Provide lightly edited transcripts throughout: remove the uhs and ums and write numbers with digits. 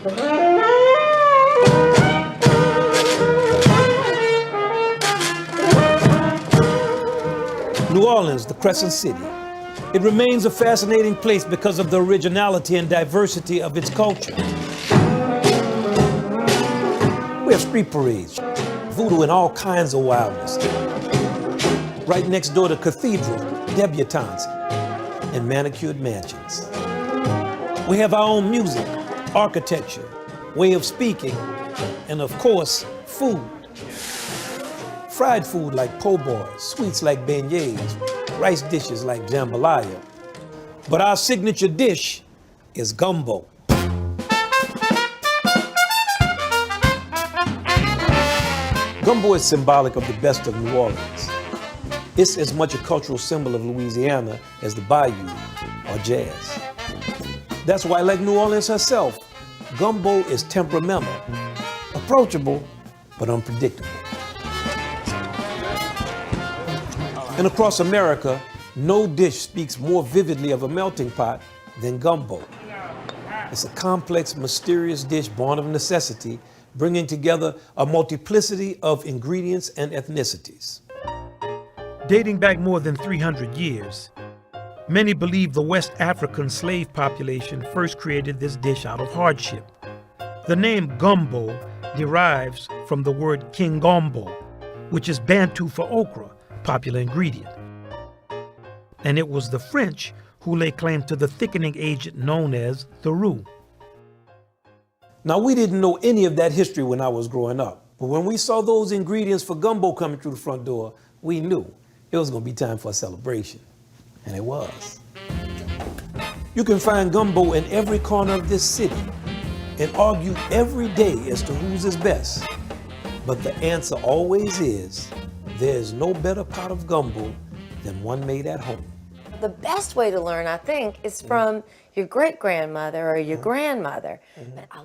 New Orleans, the Crescent City. It remains a fascinating place because of the originality and diversity of its culture. We have street parades, voodoo, and all kinds of wildness. Right next door to cathedral, debutantes, and manicured mansions. We have our own music, architecture, way of speaking, and of course, food. Fried food like po' boys, sweets like beignets, rice dishes like jambalaya. But our signature dish is gumbo. Gumbo is symbolic of the best of New Orleans. It's as much a cultural symbol of Louisiana as the bayou or jazz. That's why, like New Orleans herself, gumbo is temperamental, approachable, but unpredictable. And across America, no dish speaks more vividly of a melting pot than gumbo. It's a complex, mysterious dish born of necessity, bringing together a multiplicity of ingredients and ethnicities. Dating back more than 300 years, many believe the West African slave population first created this dish out of hardship. The name gumbo derives from the word kingombo, which is Bantu for okra, popular ingredient. And it was the French who laid claim to the thickening agent known as the roux. Now, we didn't know any of that history when I was growing up, but when we saw those ingredients for gumbo coming through the front door, we knew it was going to be time for a celebration, and it was. You can find gumbo in every corner of this city and argue every day as to whose is best, but the answer always is, there is no better pot of gumbo than one made at home. The best way to learn, I think, is from your great-grandmother or your grandmother.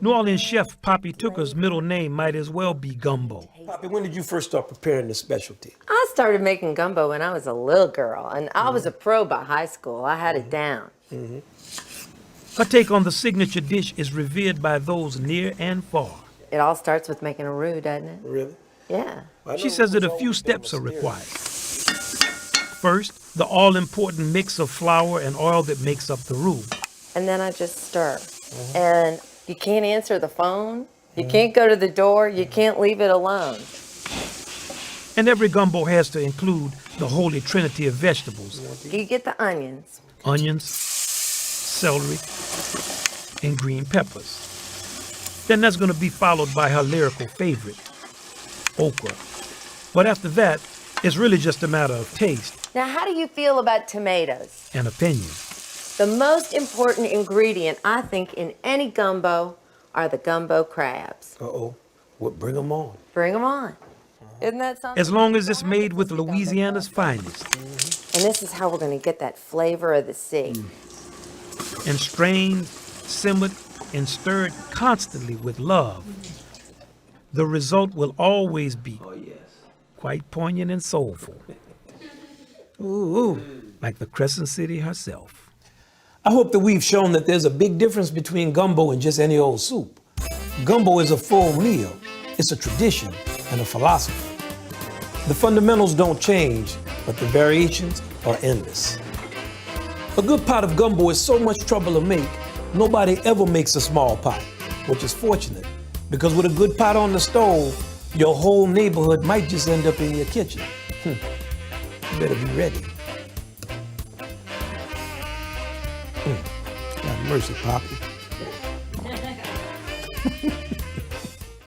New Orleans chef Poppy Tooker's middle name might as well be Gumbo. Poppy, when did you first start preparing this specialty? I started making gumbo when I was a little girl, and I was a pro by high school. I had it down. Her take on the signature dish is revered by those near and far. It all starts with making a roux, doesn't it? Really? Yeah. She says that a few steps are required. First, the all-important mix of flour and oil that makes up the roux. And then I just stir. And you can't answer the phone. You can't go to the door. You can't leave it alone. And every gumbo has to include the holy trinity of vegetables. You get the onions. Onions, celery, and green peppers. Then that's going to be followed by her lyrical favorite, okra. But after that, it's really just a matter of taste. Now, how do you feel about tomatoes? And opinion. The most important ingredient, I think, in any gumbo are the gumbo crabs. Uh-oh. Well, bring them on. Bring them on. Isn't that something? As long as it's made with Louisiana's finest. And this is how we're going to get that flavor of the sea. And strained, simmered, and stirred constantly with love. The result will always be quite poignant and soulful. Ooh, like the Crescent City herself. I hope that we've shown that there's a big difference between gumbo and just any old soup. Gumbo is a full meal. It's a tradition and a philosophy. The fundamentals don't change, but the variations are endless. A good pot of gumbo is so much trouble to make, nobody ever makes a small pot, which is fortunate, because with a good pot on the stove, your whole neighborhood might just end up in your kitchen. You better be ready. God mercy, Poppy.